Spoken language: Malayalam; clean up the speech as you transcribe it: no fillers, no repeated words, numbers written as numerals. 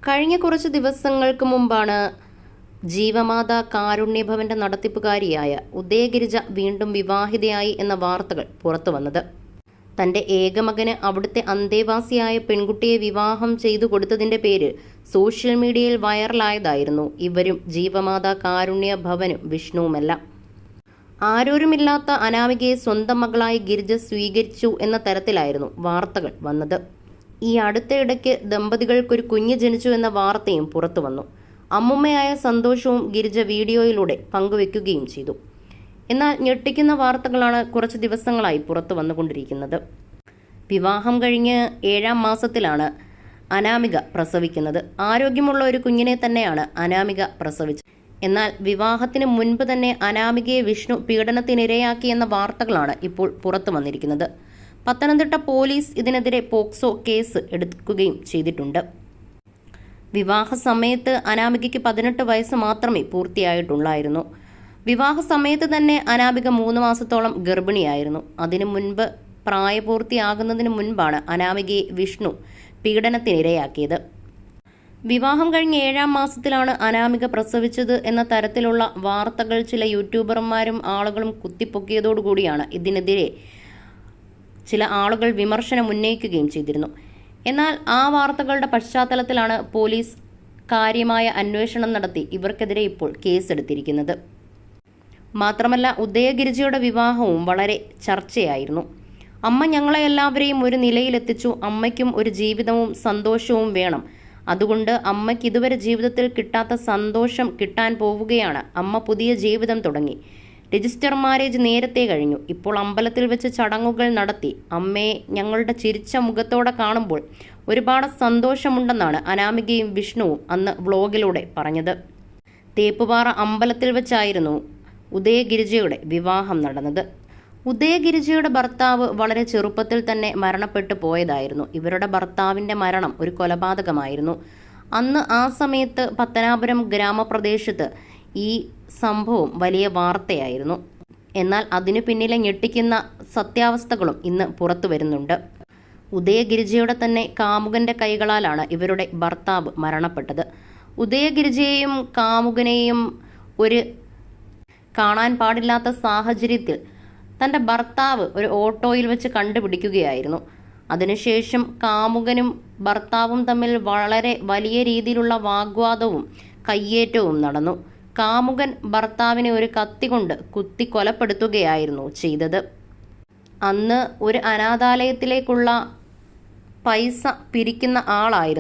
കഴിഞ്ഞ കുറച്ച് ദിവസങ്ങൾക്ക് മുമ്പാണ് ജീവമാതാ കാരുണ്യഭവന്റെ നടത്തിപ്പുകാരിയായ ഉദയഗിരിജ വീണ്ടും വിവാഹിതയായി എന്ന വാർത്തകൾ പുറത്തു വന്നത്. തന്റെ ഏകമകന് അവിടുത്തെ അന്തേവാസിയായ പെൺകുട്ടിയെ വിവാഹം ചെയ്തു കൊടുത്തതിന്റെ പേരിൽ സോഷ്യൽ മീഡിയയിൽ വൈറലായതായിരുന്നു ഇവരും ജീവമാതാ കാരുണ്യ ഭവനും വിഷ്ണുവുമെല്ലാം. ആരോരുമില്ലാത്ത അനാമികയെ സ്വന്തം മകളായി ഗിരിജ സ്വീകരിച്ചു എന്ന തരത്തിലായിരുന്നു വാർത്തകൾ വന്നത്. ഈ അടുത്തയിടയ്ക്ക് ദമ്പതികൾക്കൊരു കുഞ്ഞ് ജനിച്ചു എന്ന വാർത്തയും പുറത്തു വന്നു. അമ്മുമ്മയായ സന്തോഷവും ഗിരിജ വീഡിയോയിലൂടെ പങ്കുവെക്കുകയും ചെയ്തു. എന്നാൽ ഞെട്ടിക്കുന്ന വാർത്തകളാണ് കുറച്ച് ദിവസങ്ങളായി പുറത്തു വന്നുകൊണ്ടിരിക്കുന്നത്. വിവാഹം കഴിഞ്ഞ് 7-ാം മാസത്തിലാണ് അനാമിക പ്രസവിക്കുന്നത്. ആരോഗ്യമുള്ള ഒരു കുഞ്ഞിനെ തന്നെയാണ് അനാമിക പ്രസവിച്ചത്. എന്നാൽ വിവാഹത്തിന് മുൻപ് തന്നെ അനാമികയെ വിഷ്ണു പീഡനത്തിനിരയാക്കിയെന്ന വാർത്തകളാണ് ഇപ്പോൾ പുറത്തു വന്നിരിക്കുന്നത്. പത്തനംതിട്ട പോലീസ് ഇതിനെതിരെ പോക്സോ കേസ് എടുക്കുകയും ചെയ്തിട്ടുണ്ട്. വിവാഹ സമയത്ത് അനാമികയ്ക്ക് 18 വയസ്സ് മാത്രമേ പൂർത്തിയായിട്ടുള്ളായിരുന്നു. വിവാഹ സമയത്ത് തന്നെ അനാമിക 3 മാസത്തോളം ഗർഭിണിയായിരുന്നു. അതിനു മുൻപ് പ്രായപൂർത്തിയാകുന്നതിന് മുൻപാണ് അനാമികയെ വിഷ്ണു പീഡനത്തിനിരയാക്കിയത്. വിവാഹം കഴിഞ്ഞ് 7-ാം മാസത്തിലാണ് അനാമിക പ്രസവിച്ചത് എന്ന തരത്തിലുള്ള വാർത്തകൾ ചില യൂട്യൂബർമാരും ആളുകളും കുത്തിപ്പൊക്കിയതോടുകൂടിയാണ് ഇതിനെതിരെ ചില ആളുകൾ വിമർശനം ഉന്നയിക്കുകയും ചെയ്തിരുന്നു. എന്നാൽ ആ വാർത്തകളുടെ പശ്ചാത്തലത്തിലാണ് പോലീസ് കാര്യമായ അന്വേഷണം നടത്തി ഇവർക്കെതിരെ ഇപ്പോൾ കേസെടുത്തിരിക്കുന്നത്. മാത്രമല്ല, ഉദയഗിരിജയുടെ വിവാഹവും വളരെ ചർച്ചയായിരുന്നു. അമ്മ ഞങ്ങളെ എല്ലാവരെയും ഒരു നിലയിലെത്തിച്ചു. അമ്മയ്ക്കും ഒരു ജീവിതവും സന്തോഷവും വേണം. അതുകൊണ്ട് അമ്മയ്ക്ക് ഇതുവരെ ജീവിതത്തിൽ കിട്ടാത്ത സന്തോഷം കിട്ടാൻ പോവുകയാണ്. അമ്മ പുതിയ ജീവിതം തുടങ്ങി. രജിസ്റ്റർ മാരേജ് നേരത്തെ കഴിഞ്ഞു. ഇപ്പോൾ അമ്പലത്തിൽ വെച്ച് ചടങ്ങുകൾ നടത്തി. അമ്മയെ ഞങ്ങളുടെ ചിരിച്ച മുഖത്തോടെ കാണുമ്പോൾ ഒരുപാട് സന്തോഷമുണ്ടെന്നാണ് അനാമികയും വിഷ്ണുവും അന്ന് വ്ലോഗിലൂടെ പറഞ്ഞത്. തേപ്പുപാറ അമ്പലത്തിൽ വെച്ചായിരുന്നു ഉദയഗിരിജയുടെ വിവാഹം നടന്നത്. ഉദയഗിരിജയുടെ ഭർത്താവ് വളരെ ചെറുപ്പത്തിൽ തന്നെ മരണപ്പെട്ടു പോയതായിരുന്നു. ഇവരുടെ ഭർത്താവിൻ്റെ മരണം ഒരു കൊലപാതകമായിരുന്നു. അന്ന് ആ സമയത്ത് പത്തനാപുരം ഗ്രാമപ്രദേശത്ത് ഈ സംഭവം വലിയ വാർത്തയായിരുന്നു. എന്നാൽ അതിനു പിന്നിലെ ഞെട്ടിക്കുന്ന സത്യാവസ്ഥകളും ഇന്ന് പുറത്തു വരുന്നുണ്ട്. ഉദയഗിരിജയുടെ തന്നെ കാമുകന്റെ കൈകളാലാണ് ഇവരുടെ ഭർത്താവ് മരണപ്പെട്ടത്. ഉദയഗിരിജയെയും കാമുകനെയും ഒരു കാണാൻ പാടില്ലാത്ത സാഹചര്യത്തിൽ തൻ്റെ ഭർത്താവ് ഒരു ഓട്ടോയിൽ വെച്ച് കണ്ടുപിടിക്കുകയായിരുന്നു. അതിനുശേഷം കാമുകനും ഭർത്താവും തമ്മിൽ വളരെ വലിയ രീതിയിലുള്ള വാഗ്വാദവും കയ്യേറ്റവും നടന്നു. കാമുകൻ ഭർത്താവിനെ ഒരു കത്തി കൊണ്ട് കുത്തി കൊലപ്പെടുത്തുകയായിരുന്നു ചെയ്തത്. അന്ന് ഒരു അനാഥാലയത്തിലേക്കുള്ള പൈസ പിരിക്കുന്ന ആളായിരുന്നു